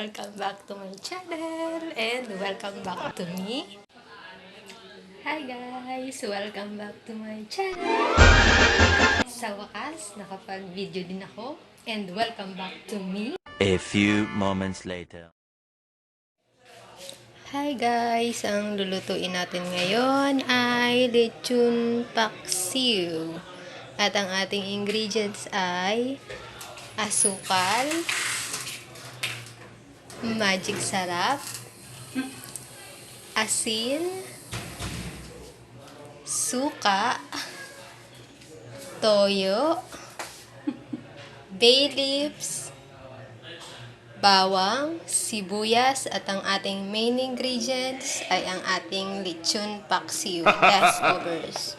welcome back to my channel and welcome back to me. Hi guys! Welcome back to my channel. Sa wakas, nakapag-video din ako and welcome back to me. A few moments later. Hi guys! Ang lulutuin natin ngayon ay lechon paksiw. At ang ating ingredients ay asukal, magic sarap, asin, suka, toyo, bay leaves, bawang, sibuyas, at ang ating main ingredients ay ang ating lechon paksiw leftovers.